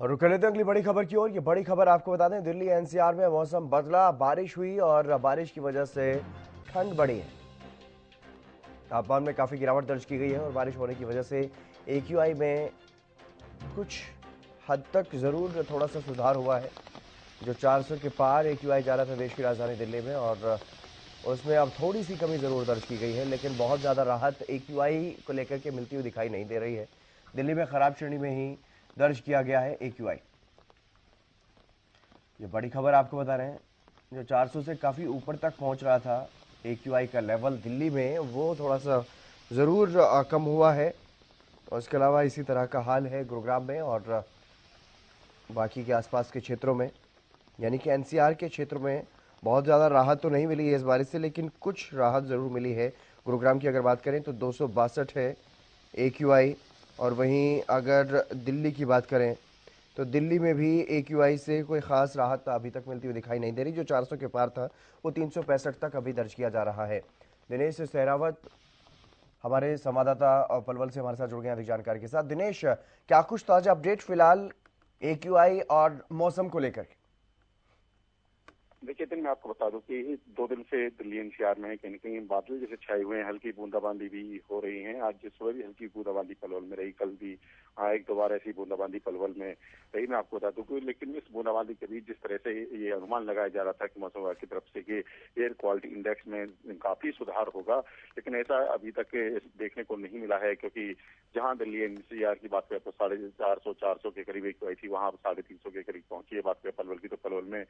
और रुक लेते हैं अगली बड़ी खबर की ओर। ये बड़ी खबर आपको बता दें, दिल्ली एनसीआर में मौसम बदला, बारिश हुई और बारिश की वजह से ठंड बढ़ी है। तापमान में काफी गिरावट दर्ज की गई है और बारिश होने की वजह से एक्यूआई में कुछ हद तक जरूर थोड़ा सा सुधार हुआ है। जो 400 के पार एक्यूआई जा रहा था देश की राजधानी दिल्ली में, और उसमें अब थोड़ी सी कमी जरूर दर्ज की गई है, लेकिन बहुत ज्यादा राहत एक्यूआई को लेकर के मिलती हुई दिखाई नहीं दे रही है। दिल्ली में खराब श्रेणी में ही दर्ज किया गया है एक्यूआई। ये बड़ी खबर आपको बता रहे हैं, जो 400 से काफ़ी ऊपर तक पहुंच रहा था एक्यूआई का लेवल दिल्ली में, वो थोड़ा सा ज़रूर कम हुआ है। और इसके अलावा इसी तरह का हाल है गुरुग्राम में और बाकी के आसपास के क्षेत्रों में, यानी कि एनसीआर के क्षेत्र में बहुत ज़्यादा राहत तो नहीं मिली है इस बारिश से, लेकिन कुछ राहत ज़रूर मिली है। गुरुग्राम की अगर बात करें तो 262 है एक्यूआई, और वहीं अगर दिल्ली की बात करें तो दिल्ली में भी एक्यूआई से कोई खास राहत अभी तक मिलती हुई दिखाई नहीं दे रही। जो 400 के पार था वो 365 तक अभी दर्ज किया जा रहा है। दिनेश सहरावत हमारे संवाददाता और पलवल से हमारे साथ जुड़ गए अधिक जानकारी के साथ। दिनेश, क्या कुछ ताजा अपडेट फिलहाल एक्यूआई और मौसम को लेकर? देखिए दिन मैं आपको बता दूं कि 2 दिन से दिल्ली एनसीआर में कहीं न कहीं बादल जैसे छाए हुए हैं, हल्की बूंदाबांदी भी हो रही है। आज सुबह भी हल्की बूंदाबांदी पलवल में रही, कल भी एक दो बार ऐसी बूंदाबांदी पलवल में रही। मैं आपको बता दूं कि लेकिन इस बूंदाबांदी के बीच जिस तरह से ये अनुमान लगाया जा रहा था कि मौसम विभाग की तरफ से कि एयर क्वालिटी इंडेक्स में काफी सुधार होगा, लेकिन ऐसा अभी तक देखने को नहीं मिला है। क्योंकि जहां दिल्ली एनसीआर की बात करें तो 450 के करीब एक आई थी, वहां 350 के करीब पहुंची है। बात करें पलवल की तो पलवल में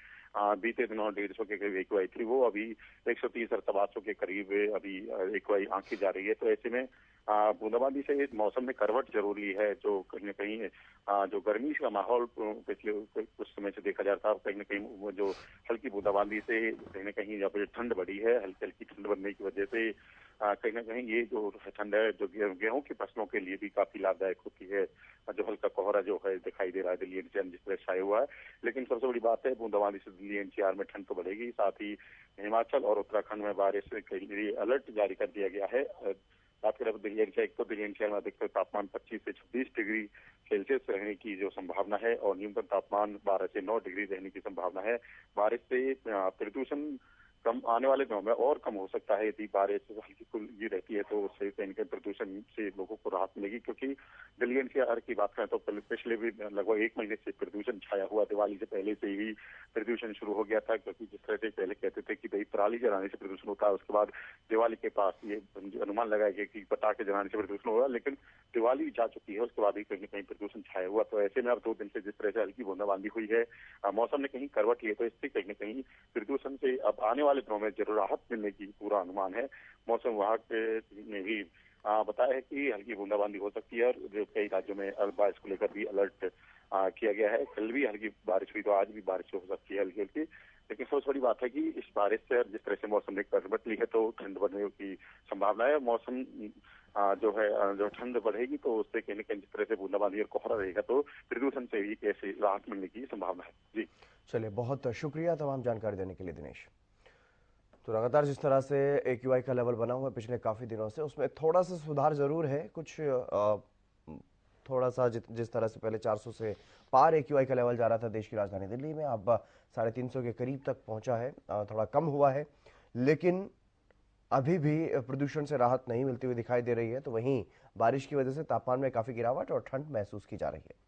बीते दिनों 150 के करीब एक्यूआई थी, वो अभी 130 और 700 के करीब अभी एक्यूआई आंकी जा रही है। तो ऐसे में बूंदाबांदी से मौसम में करवट जरूरी है, जो कहीं न कहीं जो गर्मी का माहौल पिछले कुछ समय से देखा जा रहा था, कहीं न कहीं वो जो हल्की बूंदाबांदी से कहीं न कहीं यहाँ पे ठंड बढ़ी है। हल्की हल्की ठंड बढ़ने की वजह से कहीं न कहीं ये जो ठंड है जो गेहूं की फसलों के लिए भी काफी लाभदायक होती है। जो हल्का कोहरा जो है दिखाई दे रहा है दिल्ली एनसीआर जिस तरह छाया हुआ है, लेकिन सबसे बड़ी बात है बूंदाबांदी से दिल्ली एनसीआर में ठंड तो बढ़ेगी, साथ ही हिमाचल और उत्तराखंड में बारिश के लिए अलर्ट जारी कर दिया गया है। बात करें दिल्ली एनसीआर, एक तो दिल्ली एनसीआर में अधिकतर तापमान 25 से 26 डिग्री सेल्सियस रहने की जो संभावना है और न्यूनतम तापमान 12 से 9 डिग्री रहने की संभावना है। बारिश से प्रदूषण कम आने वाले दिनों में और कम हो सकता है। यदि बारिश हल्की फुल्की रहती है तो उससे कहीं न कहीं प्रदूषण से लोगों को राहत मिलेगी। क्योंकि दिल्ली एनसीआर की बात करें तो पिछले भी लगभग 1 महीने से प्रदूषण छाया हुआ, दिवाली से पहले से ही प्रदूषण शुरू हो गया था। क्योंकि जिस तरह से पहले कहते थे कि भाई पराली जलाने से प्रदूषण होता है, उसके बाद दिवाली के पास ये अनुमान लगाया गया कि पटाखे जलाने से प्रदूषण होगा, लेकिन दिवाली जा चुकी है उसके बाद भी कहीं न कहीं प्रदूषण छाया हुआ। तो ऐसे में अब 2 दिन से जिस तरह से हल्की बूंदाबांदी हुई है, मौसम ने कहीं करवट ली, तो इससे कहीं न कहीं प्रदूषण से अब आने वाले दिनों में जरूर राहत मिलने की पूरा अनुमान है। मौसम विभाग ने भी बताया है कि हल्की बूंदाबांदी हो सकती है और जो कई राज्यों में बारिश को लेकर भी अलर्ट किया गया है। कल भी हल्की बारिश हुई तो आज भी बारिश हो सकती है हल्की हल्की, लेकिन सबसे बड़ी बात है कि इस बारिश से जिस तरह से मौसम ने करवट ली है तो ठंड बढ़ने की संभावना है। मौसम जो है जो ठंड बढ़ेगी तो उससे कहीं न कहीं जिस तरह से बूंदाबांदी और कोहरा रहेगा तो प्रदूषण से भी कैसे राहत मिलने की संभावना है। जी चलिए, बहुत शुक्रिया तमाम जानकारी देने के लिए दिनेश। तो लगातार जिस तरह से एक्यूआई का लेवल बना हुआ है पिछले काफ़ी दिनों से, उसमें थोड़ा सा सुधार ज़रूर है। कुछ थोड़ा सा जिस तरह से पहले 400 से पार एक्यूआई का लेवल जा रहा था देश की राजधानी दिल्ली में, अब 350 के करीब तक पहुंचा है, थोड़ा कम हुआ है, लेकिन अभी भी प्रदूषण से राहत नहीं मिलती हुई दिखाई दे रही है। तो वहीं बारिश की वजह से तापमान में काफ़ी गिरावट और ठंड महसूस की जा रही है।